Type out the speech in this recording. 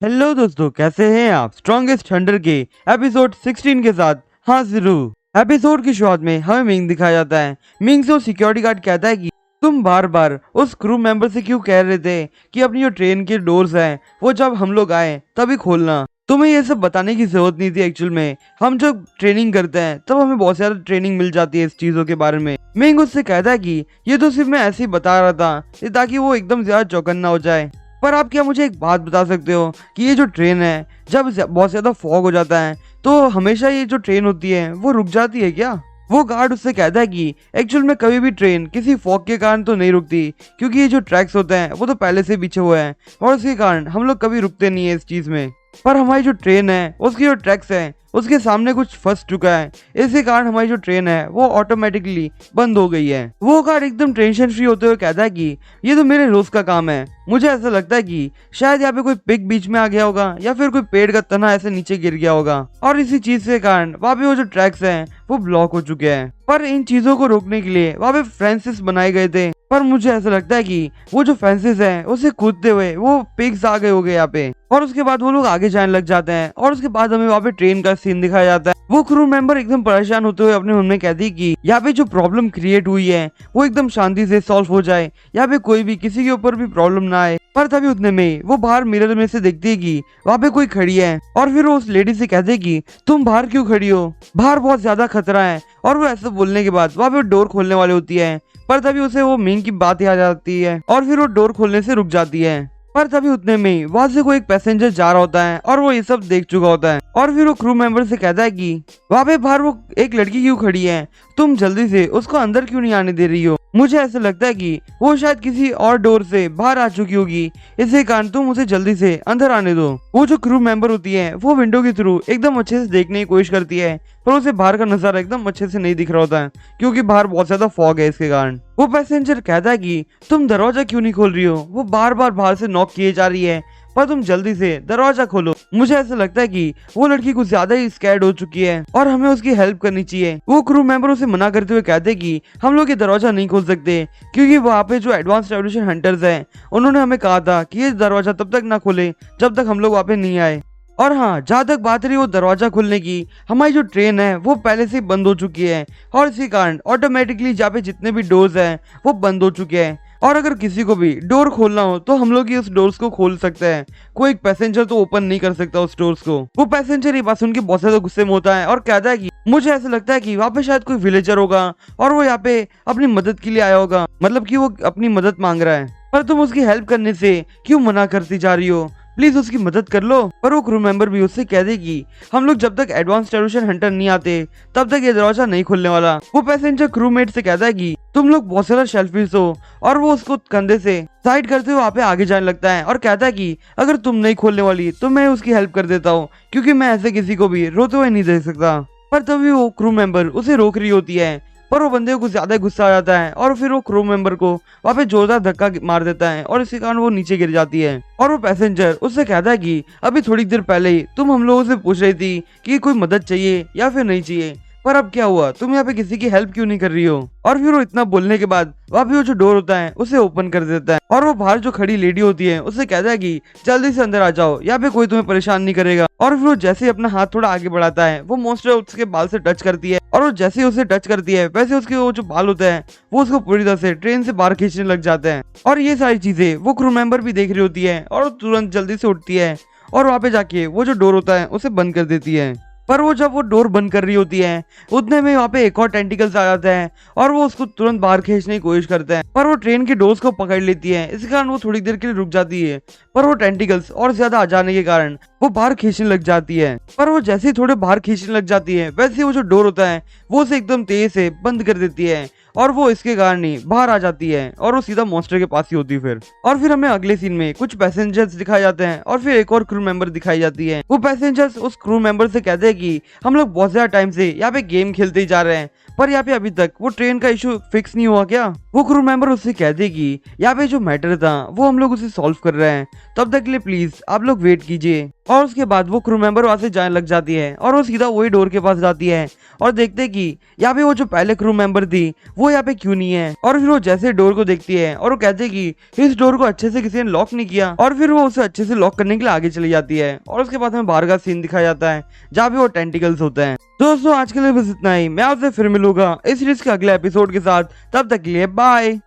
Hello दोस्तों, कैसे हैं आप? स्ट्रॉन्गेस्ट हंटर के एपिसोड 16 के साथ हाजिर हूँ। एपिसोड की शुरुआत में हमें मिंग दिखाया जाता है। मिंग से वो सिक्योरिटी गार्ड कहता है कि तुम बार बार उस क्रू मेंबर से क्यों कह रहे थे कि अपनी जो ट्रेन के डोर्स हैं वो जब हम लोग आए तभी खोलना। तुम्हें ये सब बताने की जरूरत नहीं थी। एक्चुअल में हम जब ट्रेनिंग करते हैं तब हमें बहुत ज्यादा ट्रेनिंग मिल जाती है इस चीजों के बारे में। मिंग उससे कहता है कि ये तो सिर्फ मैं ऐसे ही बता रहा था ताकि वो एकदम ज्यादा चौकन्ना हो जाए। पर आप क्या मुझे एक बात बता सकते हो कि ये जो ट्रेन है जब बहुत ज्यादा फॉग हो जाता है तो हमेशा ये जो ट्रेन होती है वो रुक जाती है क्या? वो गार्ड उससे कहता है कि एक्चुअल में कभी भी ट्रेन किसी फॉग के कारण तो नहीं रुकती, क्योंकि ये जो ट्रैक्स होते हैं वो तो पहले से बिछे हुए हैं और उसके कारण हम लोग कभी रुकते नहीं है इस चीज में। पर हमारी जो ट्रेन है उसकी जो ट्रैक्स है उसके सामने कुछ फंस चुका है, इसी कारण हमारी जो ट्रेन है वो ऑटोमेटिकली बंद हो गई है। वो गार्ड एकदम टेंशन फ्री होते हुए कहता है कि ये तो मेरे रोज का काम है। मुझे ऐसा लगता है कि शायद यहाँ पे कोई पिग बीच में आ गया होगा या फिर कोई पेड़ का तना ऐसे नीचे गिर गया होगा और इसी चीज के कारण वहाँ पे वो जो ट्रैक्स हैं वो ब्लॉक हो चुके हैं। पर इन चीजों को रोकने के लिए वहाँ पे फेंसेस बनाए गए थे, पर मुझे ऐसा लगता है कि वो जो फेंसेस हैं उसे कूदते हुए वो पिग्स आ गए हो गए यहाँ पे। और उसके बाद वो लोग आगे जाने लग जाते हैं और उसके बाद हमें वहाँ पे ट्रेन का सीन दिखाया जाता है। वो क्रू मेंबर एकदम परेशान होते हुए अपने मन में कहती कि यहाँ पे जो प्रॉब्लम क्रिएट हुई है वो एकदम शांति से सॉल्व हो जाए, यहाँ पे कोई भी किसी के ऊपर भी प्रॉब्लम ना आए। पर तभी उतने में वो बाहर मिरर में से देखती है कि वहाँ पे कोई खड़ी है और फिर वो उस लेडी से कहते हैं कि तुम बाहर क्यों खड़ी हो, बाहर बहुत ज्यादा खतरा है। और वो ऐसा बोलने के बाद वहाँ पे डोर खोलने वाली होती है, पर तभी उसे वो मिंग की बात याद आ जाती है और फिर वो डोर खोलने से रुक जाती है। पर तभी उतने में वहां से कोई एक पैसेंजर जा रहा होता है और वो ये सब देख चुका होता है और फिर वो क्रू मेंबर से कहता है कि वहाँ पे बाहर वो एक लड़की क्यों खड़ी है, तुम जल्दी से उसको अंदर क्यों नहीं आने दे रही हो? मुझे ऐसा लगता है कि वो शायद किसी और डोर से बाहर आ चुकी होगी, इसी कारण तुम उसे जल्दी से अंदर आने दो। वो जो क्रू मेंबर होती है वो विंडो के थ्रू एकदम अच्छे से देखने की कोशिश करती है, पर उसे बाहर का नजारा एकदम अच्छे से नहीं दिख रहा होता है क्योंकि बाहर बहुत ज्यादा फॉग है इसके कारण। वो पैसेंजर कहता है कि तुम दरवाजा क्यों नहीं खोल रही हो, वो बार बार बाहर से नॉक किए जा रही है, पर तुम जल्दी से दरवाजा खोलो। मुझे ऐसा लगता है कि वो लड़की कुछ ज्यादा ही स्कैर्ड हो चुकी है और हमें उसकी हेल्प करनी चाहिए। वो क्रू मेंबर उसे मना करते हुए कहते हैं कि हम लोग ये दरवाजा नहीं खोल सकते क्योंकि वहाँ पे जो एडवांस रेवोल्यूशन हंटर्स हैं उन्होंने हमें कहा था कि ये दरवाजा तब तक ना खोले जब तक हम लोग वहाँ पे नहीं आए। और हाँ, जहाँ तक बात रही वो दरवाजा खुलने की, हमारी जो ट्रेन है वो पहले से ही बंद हो चुकी है और इसी कारण ऑटोमेटिकली जहाँ पे जितने भी डोर्स हैं वो बंद हो चुके हैं। और अगर किसी को भी डोर खोलना हो तो हम लोग ही उस डोर्स को खोल सकते हैं, कोई एक पैसेंजर तो ओपन नहीं कर सकता उस डोर्स को। वो पैसेंजर ये बात सुन के बहुत ज्यादा गुस्से में होता है और कहता है कि मुझे ऐसा लगता है कि वहाँ पे शायद कोई विलेजर होगा और वो यहाँ पे अपनी मदद के लिए आया होगा, मतलब कि वो अपनी मदद मांग रहा है, पर तुम उसकी हेल्प करने से क्यों मना करती जा रही हो, प्लीज उसकी मदद कर लो। पर वो क्रू मेंबर भी उससे कह दे कि हम लोग जब तक एडवांस रेवोल्यूशन हंटर नहीं आते तब तक ये दरवाजा नहीं खुलने वाला। वो पैसेंजर क्रूमेट से कहता है कि तुम लोग बहुत ज्यादा सेल्फिश हो और वो उसको कंधे से साइड करते हुए वहाँ पे आगे जाने लगता है और कहता है कि अगर तुम नहीं खोलने वाली तो मैं उसकी हेल्प कर देता हूँ, क्योंकि मैं ऐसे किसी को भी रोते हुए नहीं देख सकता। पर तभी वो क्रू मेंबर उसे रोक रही होती है, पर वो बंदे को ज्यादा गुस्सा आ जाता है और फिर वो क्रू मेंबर को वहाँ पे जोरदार धक्का मार देता है और इसी कारण वो नीचे गिर जाती है। और वो पैसेंजर उससे कहता है कि अभी थोड़ी देर पहले ही तुम हम लोगों से पूछ रही थी कि कोई मदद चाहिए या फिर नहीं चाहिए, पर अब क्या हुआ, तुम यहाँ पे किसी की हेल्प क्यों नहीं कर रही हो? और फिर वो इतना बोलने के बाद वहाँ पे वो जो डोर होता है उसे ओपन कर देता है और वो बाहर जो खड़ी लेडी होती है उससे कहता है कि जल्दी से अंदर आ जाओ, यहाँ पे कोई तुम्हें परेशान नहीं करेगा। और फिर वो जैसे ही अपना हाथ थोड़ा आगे बढ़ाता है वो मॉन्स्टर उसके बाल से टच करती है और वो जैसे ही उसे टच करती है वैसे उसके वो जो बाल होते हैं वो उसको पूरी तरह से ट्रेन से बाहर खींचने लग जाते हैं। और ये सारी चीजें वो क्रू मेंबर भी देख रही होती है और वो तुरंत जल्दी से उठती है और वहाँ पे जाके वो जो डोर होता है उसे बंद कर देती है। पर वो जब वो डोर बंद कर रही होती है उतने में वहाँ पे एक और टेंटिकल्स आ जाता है और वो उसको तुरंत बाहर खींचने की कोशिश करता है, पर वो ट्रेन के डोर्स को पकड़ लेती है, इस कारण वो थोड़ी देर के लिए रुक जाती है। पर वो टेंटिकल्स और ज्यादा आ जाने के कारण वो बाहर खींचने लग जाती है, पर वो जैसे ही थोड़े बाहर खींचने लग जाती है वैसे वो जो डोर होता है वो उसे एकदम तेज से बंद कर देती है और वो इसके कारण ही बाहर आ जाती है और वो सीधा मॉन्स्टर के पास ही होती है। और फिर हमें अगले सीन में कुछ पैसेंजर्स दिखाए जाते हैं और फिर एक और क्रू मेंबर दिखाई जाती है। वो पैसेंजर्स उस क्रू मेंबर से कहते हैं कि हम लोग बहुत ज्यादा टाइम से यहाँ पे गेम खेलते ही जा रहे हैं, पर यहाँ पे अभी तक वो ट्रेन का इशू फिक्स नहीं हुआ क्या। वो क्रू मेंबर उससे कहते कि यहाँ पे जो मैटर था वो हम लोग उसे सॉल्व कर रहे हैं, तब तक के लिए प्लीज आप लोग वेट कीजिए। और उसके बाद वो क्रू मेंबर वहां से जाने लग जाती है और वो सीधा वही डोर के पास जाती है और देखते कि यहाँ पे वो जो पहले क्रू मेंबर थी वो यहाँ पे क्यों नहीं है। और फिर वो जैसे डोर को देखती है और वो कहते कि इस डोर को अच्छे से किसी ने लॉक नहीं किया, और फिर वो उसे अच्छे से लॉक करने के लिए आगे चली जाती है। और उसके बाद हमें बाहर का सीन दिखाया जाता है जहाँ पे वो टेंटिकल्स होते हैं। दोस्तों आज के लिए बस इतना ही, मैं आपसे फिर मिलूंगा इस सीरीज के अगले एपिसोड के साथ, तब तक के लिए बाय।